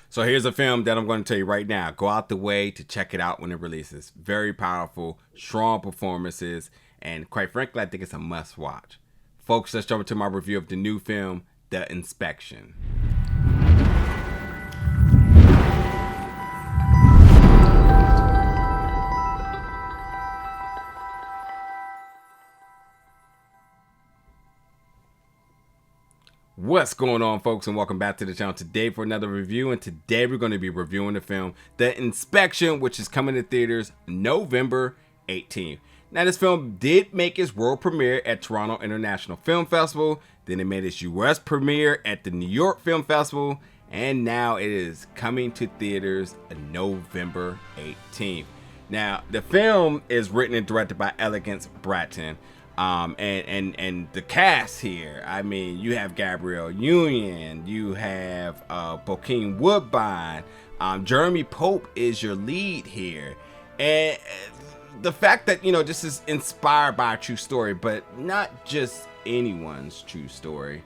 So here's a film that I'm going to tell you right now. Go out the way to check it out when it releases. Very powerful, strong performances, and quite frankly, I think it's a must watch. Folks, let's jump into my review of the new film, The Inspection. What's going on, folks, and welcome back to the channel today for another review. And today we're going to be reviewing the film The Inspection, which is coming to theaters November 18th. Now, this film did make its world premiere at Toronto International Film Festival, then it made its US premiere at the New York Film Festival, and now it is coming to theaters November 18th. Now, the film is written and directed by Elegance Bratton. And the cast here, I mean, you have Gabrielle Union, you have Bokeem Woodbine, Jeremy Pope is your lead here, and the fact that, you know, this is inspired by a true story, but not just anyone's true story,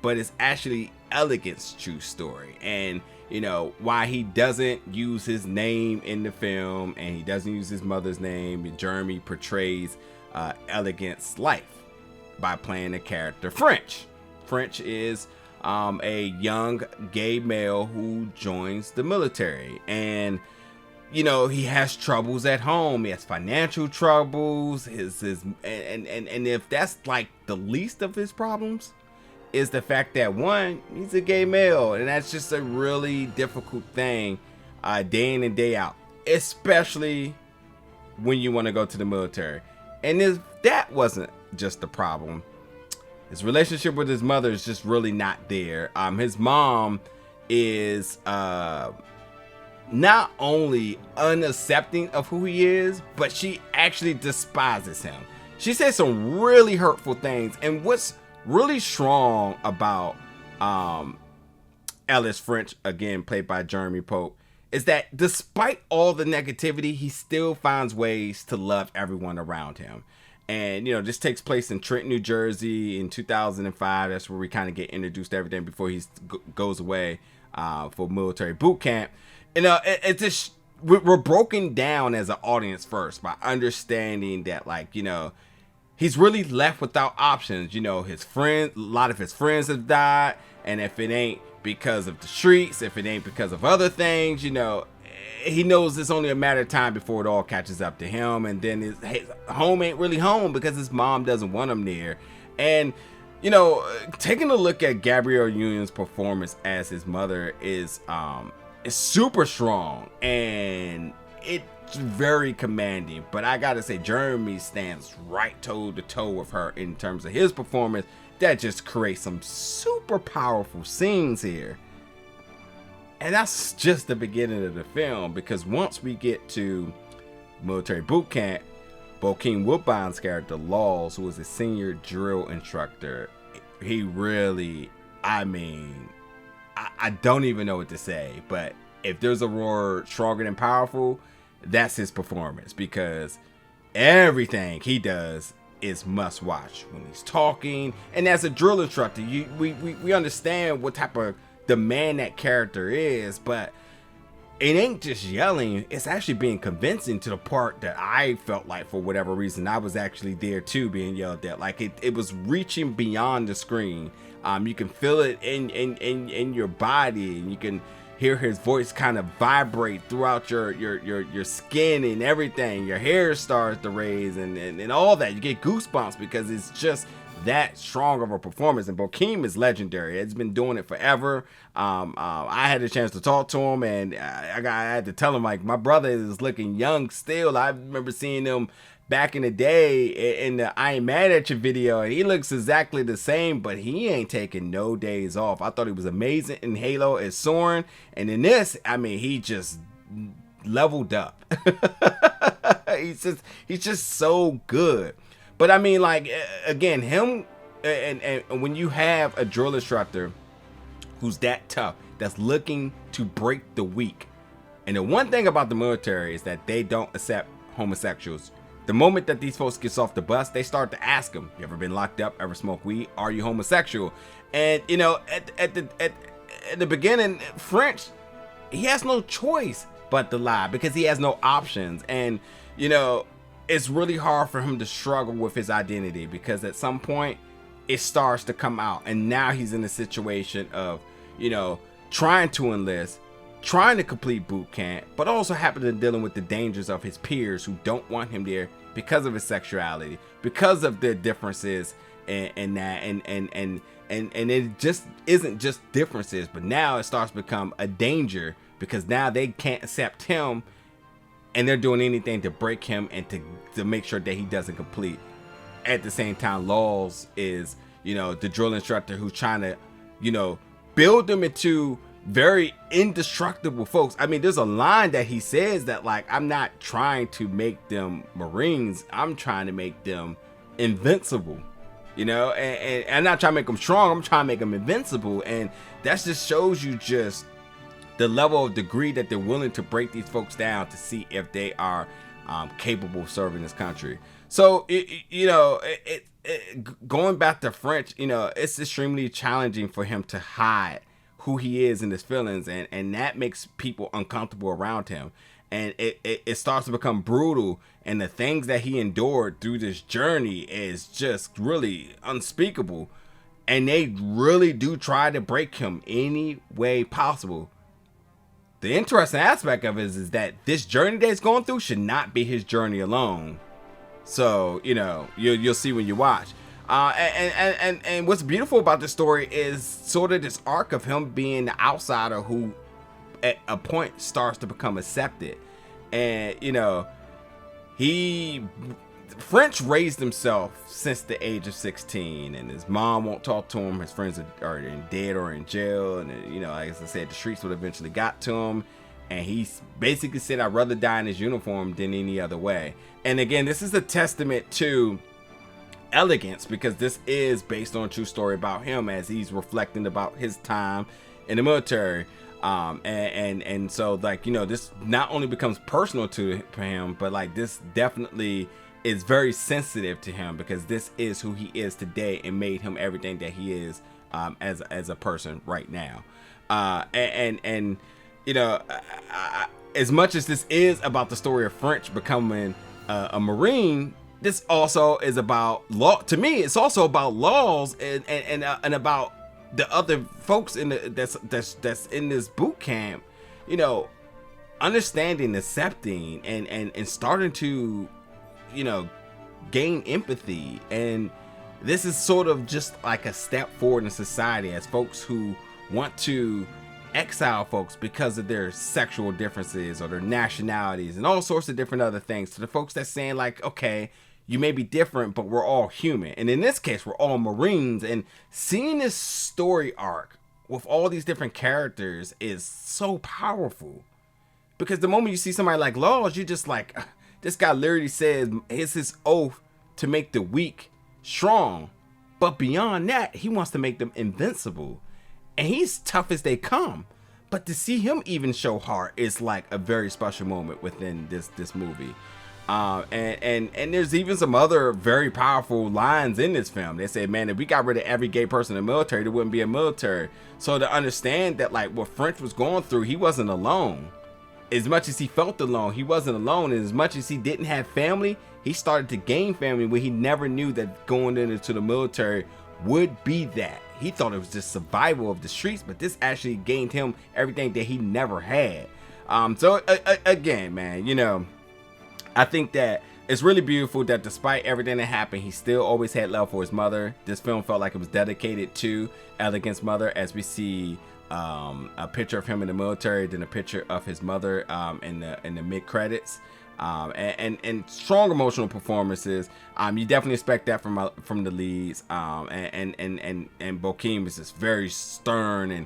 but it's actually Elegance's true story. And you know, why he doesn't use his name in the film and he doesn't use his mother's name, Jeremy portrays Elegance's life by playing the character French. French is a young gay male who joins the military, and you know, he has troubles at home. He has financial troubles. And if that's like the least of his problems, is the fact that one, he's a gay male, and that's just a really difficult thing day in and day out, especially when you want to go to the military. And if that wasn't just the problem, his relationship with his mother is just really not there. His mom is not only unaccepting of who he is, but she actually despises him. She says some really hurtful things. And what's really strong about Ellis French, again played by Jeremy Pope, is that despite all the negativity, he still finds ways to love everyone around him. And you know, this takes place in Trenton, New Jersey in 2005. That's where we kind of get introduced to everything before he goes away for military boot camp. You know, it's just, we're broken down as an audience first by understanding that, like, you know, he's really left without options. You know, his friends, a lot of his friends have died, and if it ain't because of the streets, if it ain't because of other things, you know, he knows it's only a matter of time before it all catches up to him. And then his home ain't really home because his mom doesn't want him there. And you know, taking a look at Gabrielle Union's performance as his mother is super strong, and it's very commanding. But I gotta say, Jeremy stands right toe to toe with her in terms of his performance. That just creates some super powerful scenes here. And that's just the beginning of the film, because once we get to military boot camp, Bokeem Woodbine's character Laws, who is a senior drill instructor, he really, I mean, I don't even know what to say, but if there's a word stronger than powerful, that's his performance, because everything he does is must watch. When he's talking, and as a drill instructor, we understand what type of demand that character is, but it ain't just yelling, it's actually being convincing, to the part that I felt like, for whatever reason, I was actually there too, being yelled at. Like it was reaching beyond the screen. You can feel it in your body, and you can hear his voice kind of vibrate throughout your skin and everything. Your hair starts to raise and all that. You get goosebumps because it's just that strong of a performance. And Bokeem is legendary. It's been doing it forever. I had a chance to talk to him, and I had to tell him, like, my brother is looking young still. I remember seeing him back in the day in the I Ain't Mad At You video, and he looks exactly the same, but he ain't taking no days off. I thought he was amazing in Halo as Soren, and in this, I mean, he just leveled up. he's just so good. But I mean, like, again, him, and when you have a drill instructor who's that tough, that's looking to break the weak. And the one thing about the military is that they don't accept homosexuals. The moment that these folks gets off the bus, they start to ask them, you ever been locked up, ever smoked weed, are you homosexual? And you know, at the beginning, French he has no choice but to lie because he has no options. And, you know, it's really hard for him to struggle with his identity because at some point it starts to come out. And now he's in a situation of, you know, trying to enlist, trying to complete boot camp, but also happening to dealing with the dangers of his peers who don't want him there because of his sexuality, because of their differences and that. And it just isn't just differences, but now it starts to become a danger because now they can't accept him and they're doing anything to break him and to make sure that he doesn't complete. At the same time, Laws is, you know, the drill instructor who's trying to, you know, build them into very indestructible folks. I mean, there's a line that he says that, like, I'm not trying to make them Marines, I'm trying to make them invincible. You know, and I'm not trying to make them strong, I'm trying to make them invincible. And that just shows you just the level of degree that they're willing to break these folks down to see if they are capable of serving this country. So, going back to French, you know, it's extremely challenging for him to hide who he is and his feelings. And that makes people uncomfortable around him. And it starts to become brutal. And the things that he endured through this journey is just really unspeakable. And they really do try to break him any way possible. The interesting aspect of it is that this journey that he's going through should not be his journey alone. So, you know, you'll see when you watch. And what's beautiful about this story is sort of this arc of him being the outsider who at a point starts to become accepted. And, you know, French raised himself since the age of 16, and his mom won't talk to him. His friends are dead or in jail, and, you know, as I said, the streets would eventually got to him. And he basically said, I'd rather die in his uniform than any other way. And again, this is a testament to Elegance, because this is based on a true story about him as he's reflecting about his time in the military. And so, like, you know, this not only becomes personal to him, but like this definitely is very sensitive to him because this is who he is today and made him everything that he is as a person right now. And you know, as much as this is about the story of French becoming a Marine, this also is about law. To me, it's also about Laws and about the other folks in that's in this boot camp. You know, understanding, accepting, and starting to, you know, gain empathy. And this is sort of just like a step forward in society as folks who want to exile folks because of their sexual differences or their nationalities and all sorts of different other things, to the folks that's saying, like, okay, you may be different, but we're all human. And in this case, we're all Marines. And seeing this story arc with all these different characters is so powerful, because the moment you see somebody like Laws, you're just like, this guy literally says it's his oath to make the weak strong, but beyond that, he wants to make them invincible. And he's tough as they come. But to see him even show heart is like a very special moment within this movie. And there's even some other very powerful lines in this film. They say, man, if we got rid of every gay person in the military, there wouldn't be a military. So to understand that, like, what French was going through, he wasn't alone. As much as he felt alone, he wasn't alone. And as much as he didn't have family, he started to gain family where he never knew that going into the military would be that. He thought it was just survival of the streets, but this actually gained him everything that he never had. So again, man, you know, I think that it's really beautiful that despite everything that happened, he still always had love for his mother. This film felt like it was dedicated to Elegance's mother, as we see a picture of him in the military, then a picture of his mother in the mid credits. And strong emotional performances. You definitely expect that from the leads. And Bokeem is just very stern and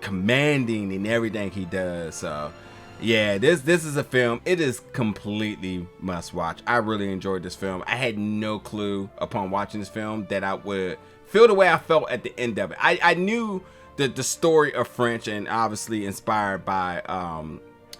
commanding in everything he does. So yeah, this is a film. It is completely must watch. I really enjoyed this film. I had no clue upon watching this film that I would feel the way I felt at the end of it. I knew the story of French, and obviously inspired by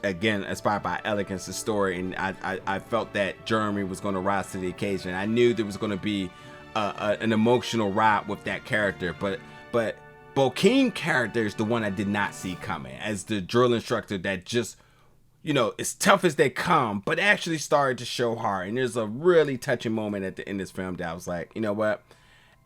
Elegance's story, and I felt that Jeremy was going to rise to the occasion. I knew there was going to be an emotional ride with that character, but Bokeem character is the one I did not see coming as the drill instructor that just, you know, as tough as they come, but actually started to show heart. And there's a really touching moment at the end of this film that I was like, you know what?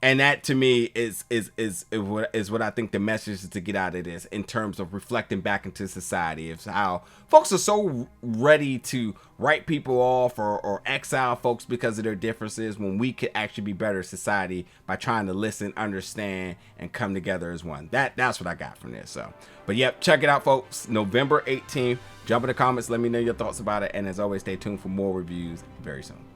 And that to me is what I think the message is to get out of this in terms of reflecting back into society. It's how folks are so ready to write people off or exile folks because of their differences when we could actually be better society by trying to listen, understand, and come together as one. That's what I got from this. So, but yep, check it out, folks. November 18th. Jump in the comments. Let me know your thoughts about it. And as always, stay tuned for more reviews very soon.